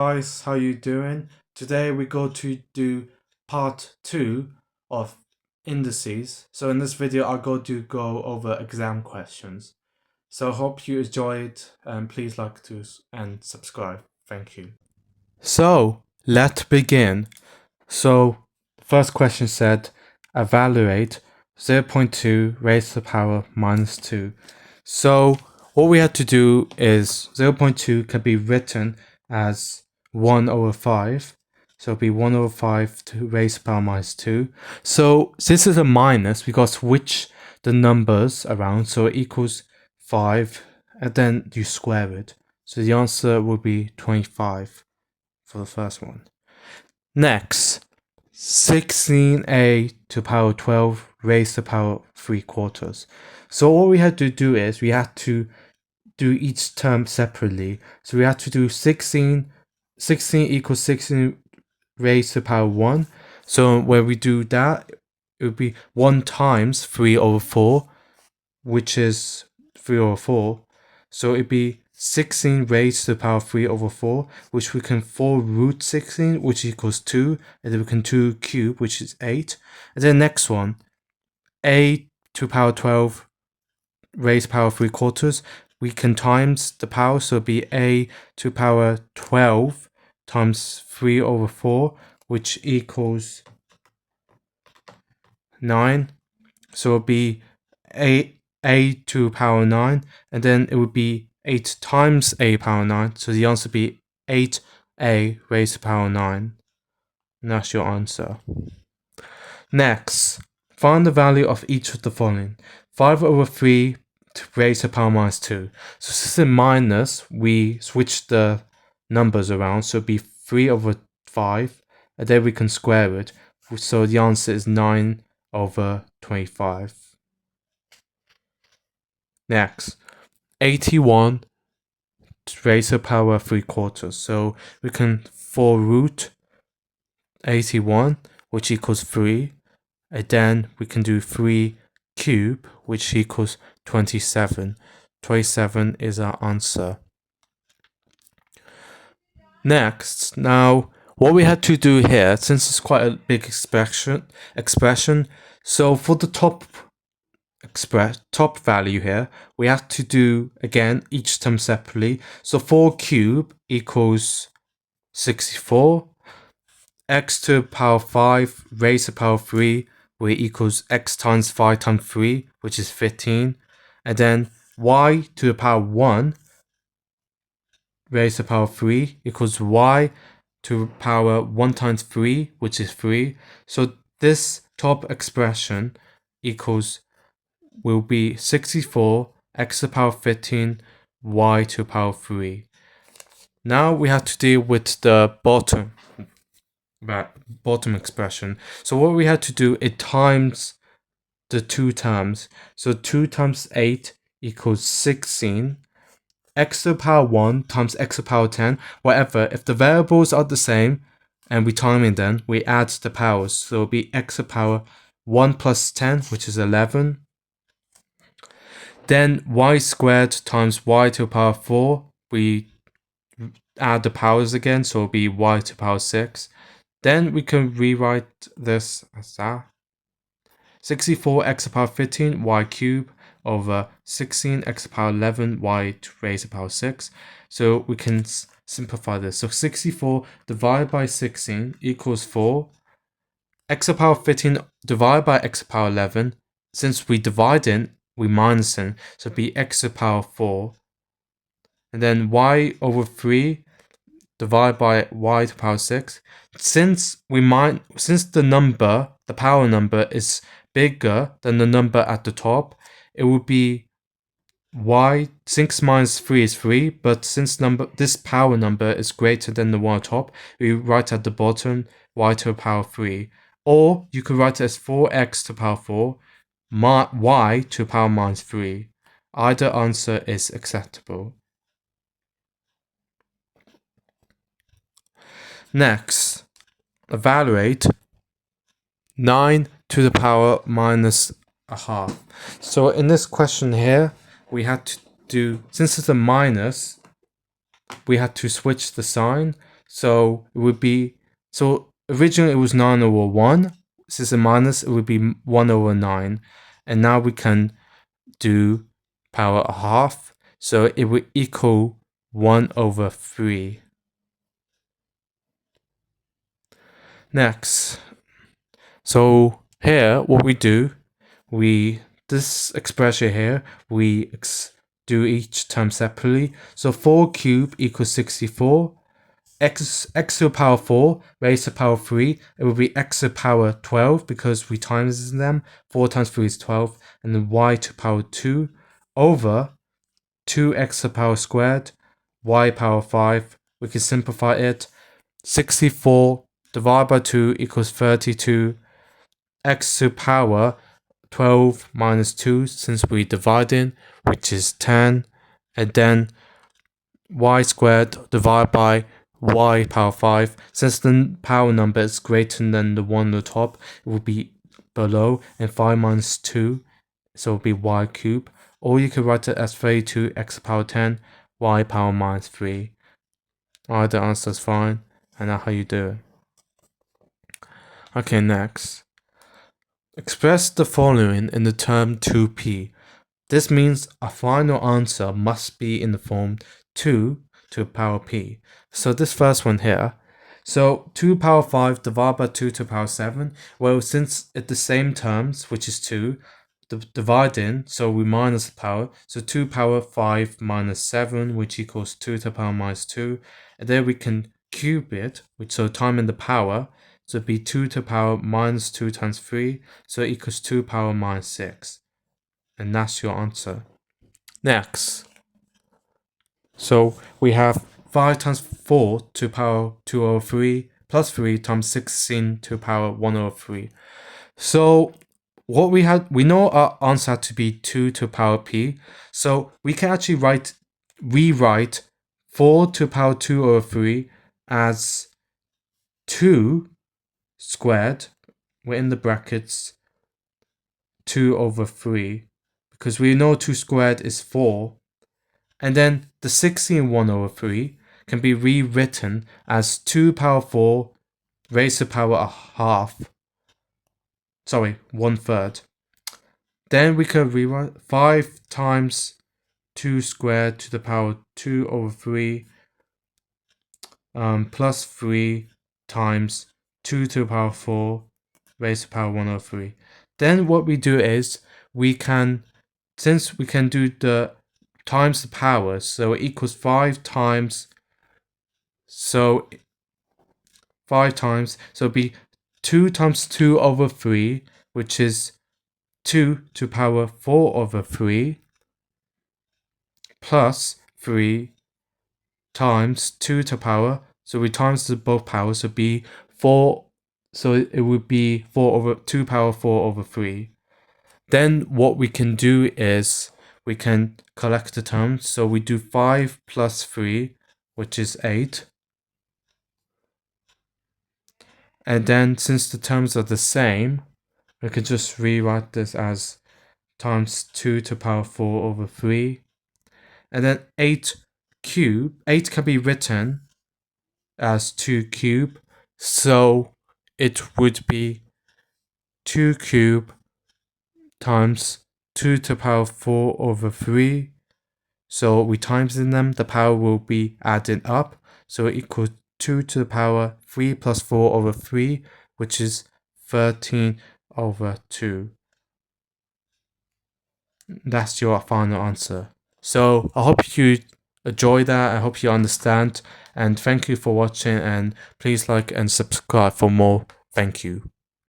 Guys, how you doing? Today we go to do part 2 of indices. So in this video I'll go over exam questions. So hope you enjoy it and please like to and subscribe. Thank you. So let's begin. So first question said evaluate 0.2 raised to the power minus 2. So what we had to do is 0.2 can be written as 1 over 5. So it'll be 1 over 5 to raise to the power minus 2. So since it's a minus, we got to switch the numbers around. So it equals 5 and then you square it. So the answer will be 25 for the first one. Next, 16a to the power 12 raised to the power 3/4. So what we had to do is we had to do each term separately. So we had to do 16 equals 16 raised to the power 1. So when we do that, it would be 1 times 3 over 4, which is 3 over 4. So it'd be 16 raised to the power 3 over 4, which we can 4 root 16, which equals 2. And then we can 2 cube, which is 8. And then next one, a to the power 12 raised to the power 3/4. We can times the power, so it'd be a to the power 12 times 3 over 4, which equals 9. So it'd be a to the power 9, and then it would be 8 times a power 9. So the answer would be 8a raised to the power 9. And that's your answer. Next, find the value of each of the following. 5 over 3 raised to the power minus 2. So since it's minus, we switch the numbers around. So it'd be 3 over 5, and then we can square it. So the answer is 9 over 25. Next, 81 raised to the power 3/4. So we can 4 root 81, which equals 3. And then we can do 3 cube, which equals 27. 27 is our answer. Next, now what we had to do here, since it's quite a big expression, so for the top value here, we have to do again each term separately. So 4 cube equals 64. X to the power 5 raised to the power 3, where equals x times 5 times 3, which is 15. And then y to the power 1 raised to the power 3 equals y to the power 1 times 3, which is 3. So this top expression will be 64 x to the power 15 y to the power 3. Now we have to deal with the bottom expression. So what we had to do, it times the two terms. So 2 times 8 equals 16. X to the power 1 times x to the power 10. Whatever, if the variables are the same and we time it, then we add the powers. So it'll be x to the power 1 plus 10, which is 11. Then y squared times y to the power 4. We add the powers again, so it'll be y to the power 6. Then we can rewrite this as that. 64 x to the power 15 y cubed over 16 x to the power 11 y raised to the power 6. So we can simplify this. So 64 divided by 16 equals 4. X to the power 15 divided by x to the power 11. Since we divide in, we minus in. So it'd be x to the power 4. And then y over 3 divided by y to the power 6. Since the power number is bigger than the number at the top, it would be y. 6 minus 3 is 3, but since this power number is greater than the one at the top, we write at the bottom y to the power 3. Or you could write it as 4x to the power 4 y to the power minus 3. Either answer is acceptable. Next, evaluate 9 to the power minus a half. So in this question here, we had to do, since it's a minus, we had to switch the sign. So it would be, so originally it was 9 over 1. Since a minus, it would be 1 over 9. And now we can do power a half. So it would equal 1 over 3. Next, so here what we do, this expression here, we do each term separately. So 4 cubed equals 64. X to the power 4 raised to the power 3, it will be x to the power 12 because we times them. 4 times 3 is 12. And then y to the power 2 over 2x to the power squared, y power 5. We can simplify it. 64 divided by 2 equals 32. X to the power 12 minus 2 since we divided, which is 10. And then y squared divided by y power 5. Since the power number is greater than the one on the top, it will be below. And 5 minus 2, so it will be y cubed. Or you could write it as 32 x to the power 10, y power minus 3. Alright, the answer is fine. And that's how you do it. Okay, next. Express the following in the term 2p. This means a final answer must be in the form 2 to the power p. So this first one here, so 2 to the power 5 divided by 2 to the power 7. Well, since it's the same terms, which is 2, dividing, so we minus the power. So 2 to the power 5 minus 7, which equals 2 to the power minus 2. And then we can cube it, which so time in the power. So it'd be 2 to the power minus 2 times 3. So it equals 2 to the power minus 6. And that's your answer. Next. So we have 5 times 4 to the power 2 over 3 plus 3 times 16 to the power 1 over 3. So what we know our answer had to be 2 to the power p. So we can actually rewrite 4 to the power 2 over 3 as 2 squared, we're in the brackets, 2 over 3. Because we know 2 squared is 4. And then the 16 1 over 3 can be rewritten as 2 to the power 4 raised to the power a half. Sorry, 1/3. Then we can rewrite 5 times 2 squared to the power 2 over 3 plus 3 times 2 to the power 4 raised to the power 1 over 3. Then what we do is since we can do the times the power, so it equals 5 times, so 5 times, so it'd be 2 times 2 over 3, which is 2 to the power 4 over 3, plus 3 times 2 to the power, so we times both powers, so it'd be 4, so it would be 4 over 2 power 4 over 3. Then what we can do is we can collect the terms. So we do 5 plus 3, which is 8. And then since the terms are the same, we could just rewrite this as times 2 to the power 4 over 3. And then 8 can be written as 2 cubed. So it would be 2 cubed times 2 to the power 4 over 3. So we times in them, the power will be added up. So it equals 2 to the power 3 plus 4 over 3, which is 13 over 2. That's your final answer. So I hope you enjoy that. I hope you understand. And thank you for watching. And please like and subscribe for more. Thank you.